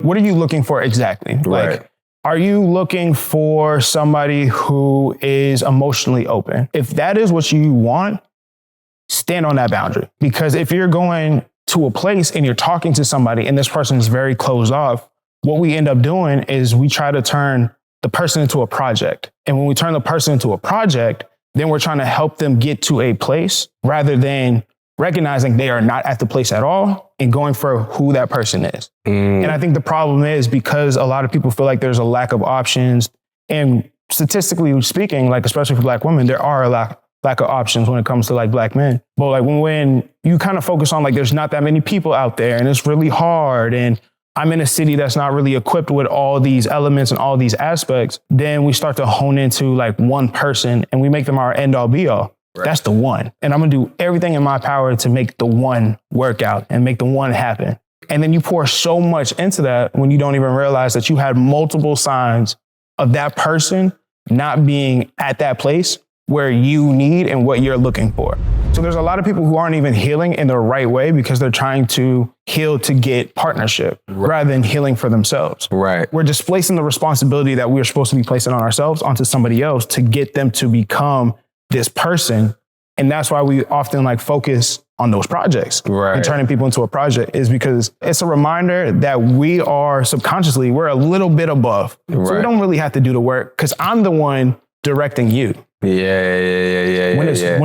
what are you looking for exactly? Right. Like, are you looking for somebody who is emotionally open? If that is what you want, stand on that boundary. Because if you're going to a place and you're talking to somebody and this person is very closed off, what we end up doing is we try to turn the person into a project. And when we turn the person into a project, then we're trying to help them get to a place rather than recognizing they are not at the place at all and going for who that person is. And I think the problem is because a lot of people feel like there's a lack of options. And statistically speaking, like especially for Black women, there are a lack of options when it comes to like Black men. But like when you kind of focus on like there's not that many people out there and it's really hard and I'm in a city that's not really equipped with all these elements and all these aspects, then we start to hone into like one person and we make them our end all be all. Right. That's the one. And I'm going to do everything in my power to make the one work out and make the one happen. And then you pour so much into that when you don't even realize that you had multiple signs of that person not being at that place where you need and what you're looking for. So there's a lot of people who aren't even healing in the right way because they're trying to heal to get partnership rather than healing for themselves. Right. We're displacing the responsibility that we're supposed to be placing on ourselves onto somebody else to get them to become this person. And that's why we often like focus on those projects and turning people into a project is because it's a reminder that we are subconsciously, we're a little bit above. So we don't really have to do the work because I'm the one directing you. When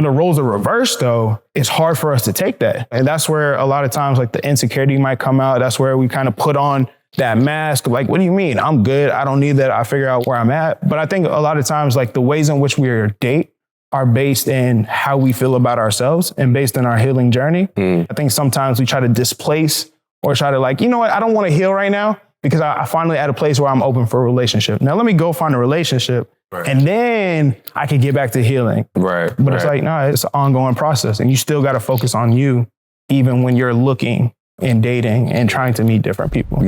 the roles are reversed, though, it's hard for us to take that. And that's where a lot of times like the insecurity might come out. That's where we kind of put on that mask of like, what do you mean? I'm good. I don't need that. I figure out where I'm at. But I think a lot of times like the ways in which we date are based in how we feel about ourselves and based in our healing journey. I think sometimes we try to displace or try to like, you know what? I don't want to heal right now because I finally at a place where I'm open for a relationship. Now let me go find a relationship. And then I can get back to healing. But it's like, no, it's an ongoing process. And you still got to focus on you, even when you're looking and dating and trying to meet different people.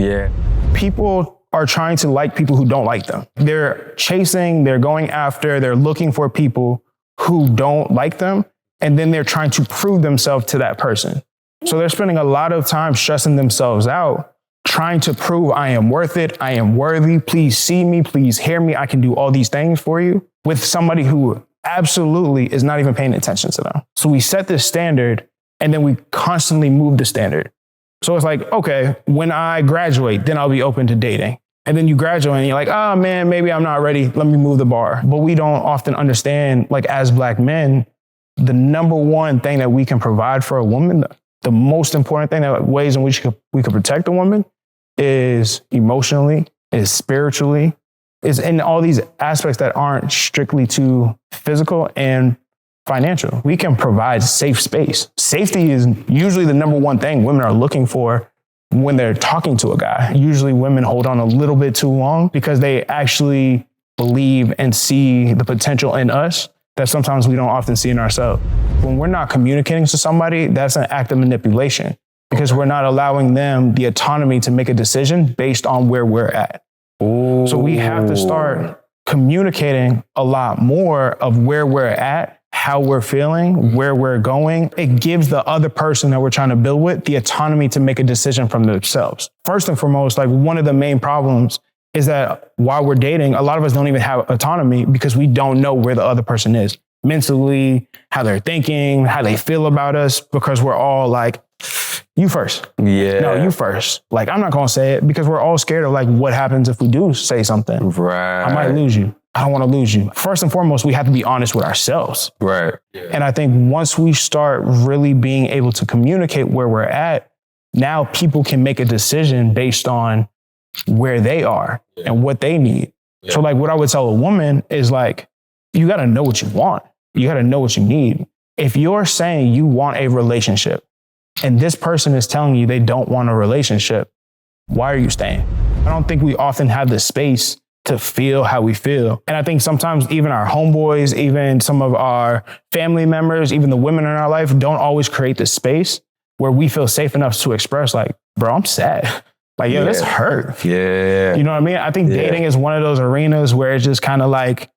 People are trying to like people who don't like them. They're chasing, they're going after, they're looking for people who don't like them. And then they're trying to prove themselves to that person. So they're spending a lot of time stressing themselves out, trying to prove I am worth it, I am worthy, please see me, please hear me, I can do all these things for you, with somebody who absolutely is not even paying attention to them. So we set this standard and then we constantly move the standard. So it's like, okay, when I graduate, then I'll be open to dating. And then you graduate and you're like, oh man, maybe I'm not ready, let me move the bar. But we don't often understand, like as Black men, the number one thing that we can provide for a woman, the most important thing, that ways in which we could protect a woman is emotionally, is spiritually, is in all these aspects that aren't strictly to physical and financial. We can provide safe space. Safety is usually the number one thing women are looking for when they're talking to a guy. Usually women hold on a little bit too long because they actually believe and see the potential in us that sometimes we don't often see in ourselves. When we're not communicating to somebody, that's an act of manipulation, because we're not allowing them the autonomy to make a decision based on where we're at. Ooh. So we have to start communicating a lot more of where we're at, how we're feeling, where we're going. It gives the other person that we're trying to build with the autonomy to make a decision from themselves. First and foremost, like one of the main problems is that while we're dating, a lot of us don't even have autonomy because we don't know where the other person is mentally, how they're thinking, how they feel about us, because we're all like, you first. No, you first. Like, I'm not going to say it because we're all scared of like, what happens if we do say something? I might lose you. I don't want to lose you. First and foremost, we have to be honest with ourselves. And I think once we start really being able to communicate where we're at, now people can make a decision based on where they are and what they need. So like what I would tell a woman is like, you got to know what you want. You got to know what you need. If you're saying you want a relationship and this person is telling you they don't want a relationship, why are you staying? I don't think we often have the space to feel how we feel. And I think sometimes even our homeboys, even some of our family members, even the women in our life don't always create the space where we feel safe enough to express like, bro, I'm sad. Like, yo, this hurt. You know what I mean? I think dating is one of those arenas where it's just kind of like,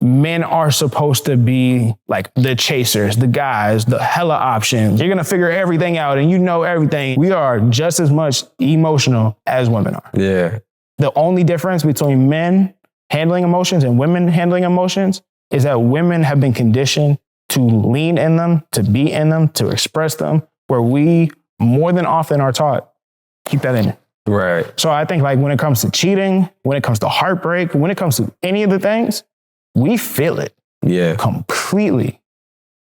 men are supposed to be like the chasers, the guys, the hella options. You're going to figure everything out and you know everything. We are just as much emotional as women are. Yeah. The only difference between men handling emotions and women handling emotions is that women have been conditioned to lean in them, to be in them, to express them, where we more than often are taught, keep that in. Right. So I think like when it comes to cheating, when it comes to heartbreak, when it comes to any of the things, we feel it. Yeah. Completely.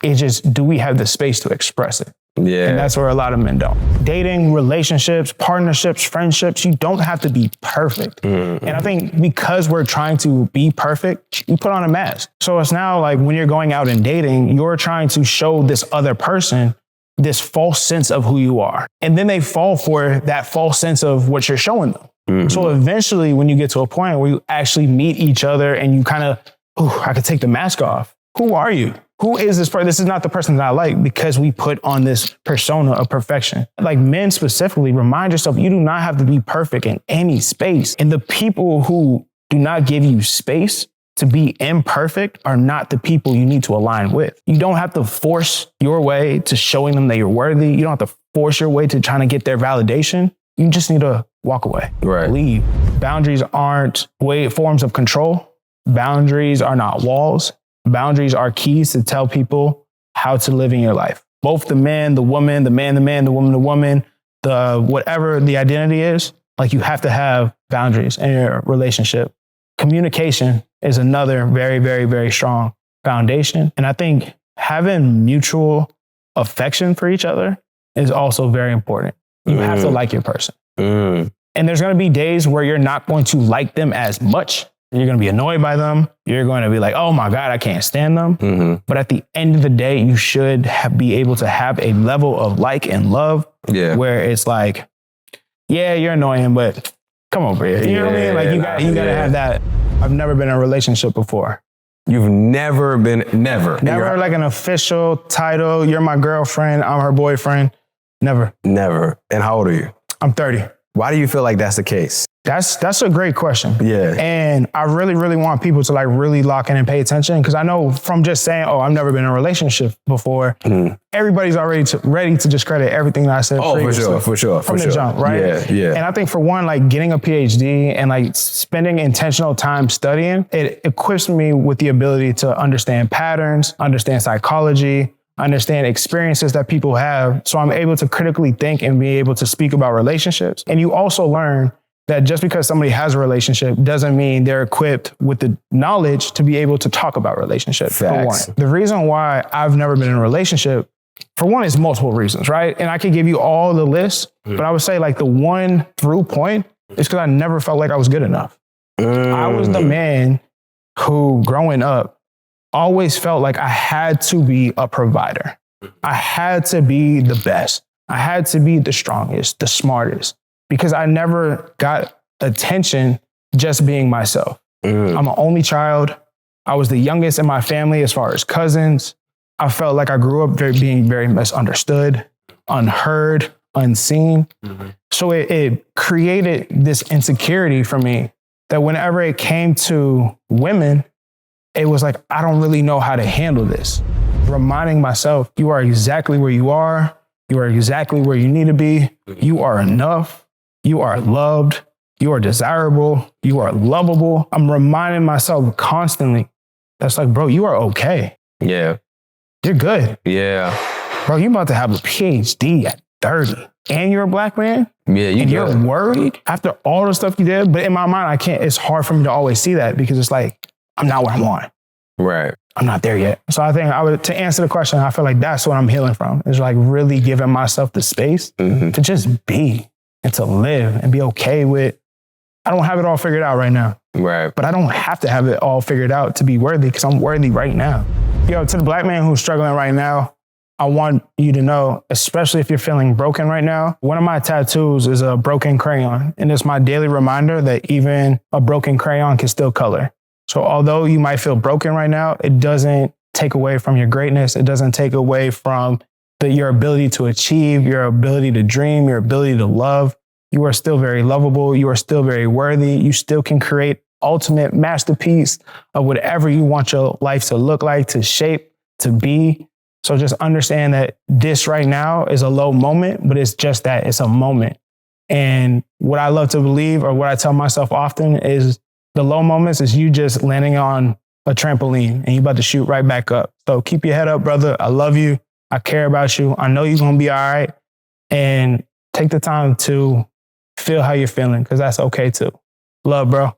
It's just, do we have the space to express it? Yeah. And that's where a lot of men don't. Dating, relationships, partnerships, friendships, you don't have to be perfect. Mm-hmm. And I think because we're trying to be perfect, you put on a mask. So it's now like when you're going out and dating, you're trying to show this other person this false sense of who you are. And then they fall for that false sense of what you're showing them. Mm-hmm. So eventually when you get to a point where you actually meet each other and you kind of, I could take the mask off. Who are you? Who is this person? This is not the person that I like, because we put on this persona of perfection. Like men specifically, remind yourself, you do not have to be perfect in any space. And the people who do not give you space to be imperfect are not the people you need to align with. You don't have to force your way to showing them that you're worthy. You don't have to force your way to trying to get their validation. You just need to walk away, leave. Boundaries aren't forms of control. Boundaries are not walls. Boundaries are keys to tell people how to live in your life. Both the man, the woman, the man, the man, the woman, the woman, the whatever the identity is, like you have to have boundaries in your relationship. Communication is another very, very, very strong foundation. And I think having mutual affection for each other is also very important. You have to like your person. And there's going to be days where you're not going to like them as much. You're going to be annoyed by them. You're going to be like, oh my God, I can't stand them. Mm-hmm. But at the end of the day, you should be able to have a level of like and love where it's like, yeah, you're annoying, but come over here. You know what I mean? Like you got to have that. I've never been in a relationship before. You've never been, never like an official title. You're my girlfriend. I'm her boyfriend. Never. And how old are you? I'm 30. Why do you feel like that's the case? That's a great question. Yeah. And I really, really want people to like really lock in and pay attention, because I know from just saying, oh, I've never been in a relationship before, everybody's already ready to discredit everything that I said previously. For sure. From the jump, right? Yeah. And I think for one, like getting a PhD and like spending intentional time studying, it equips me with the ability to understand patterns, understand psychology, understand experiences that people have. So I'm able to critically think and be able to speak about relationships. And you also learn that just because somebody has a relationship doesn't mean they're equipped with the knowledge to be able to talk about relationships. Facts. For one. The reason why I've never been in a relationship, for one, is multiple reasons, right? And I could give you all the lists, but I would say like the one through point is because I never felt like I was good enough. I was the man who, growing up, always felt like I had to be a provider. I had to be the best. I had to be the strongest, the smartest, because I never got attention just being myself. I'm an only child. I was the youngest in my family as far as cousins. I felt like I grew up being very misunderstood, unheard, unseen. So it created this insecurity for me that whenever it came to women, it was like, I don't really know how to handle this. Reminding myself, you are exactly where you are. You are exactly where you need to be. You are enough. You are loved. You are desirable. You are lovable. I'm reminding myself constantly, that's like, bro, you are okay. Yeah. You're good. Yeah. Bro, you about to have a PhD at 30 and you're a black man? Yeah, you're worried after all the stuff you did? But in my mind, it's hard for me to always see that, because it's like, I'm not where I want. Right. I'm not there yet. So I think to answer the question, I feel like that's what I'm healing from, is like really giving myself the space to just be and to live and be okay with, I don't have it all figured out right now. Right. But I don't have to have it all figured out to be worthy, because I'm worthy right now. Yo, to the black man who's struggling right now, I want you to know, especially if you're feeling broken right now, one of my tattoos is a broken crayon. And it's my daily reminder that even a broken crayon can still color. So although you might feel broken right now, it doesn't take away from your greatness. It doesn't take away from your ability to achieve, your ability to dream, your ability to love. You are still very lovable. You are still very worthy. You still can create ultimate masterpiece of whatever you want your life to look like, to shape, to be. So just understand that this right now is a low moment, but it's just that, it's a moment. And what I love to believe, or what I tell myself often, is the low moments is you just landing on a trampoline and you about to shoot right back up. So keep your head up, brother. I love you. I care about you. I know you're going to be all right. And take the time to feel how you're feeling, because that's okay too. Love, bro.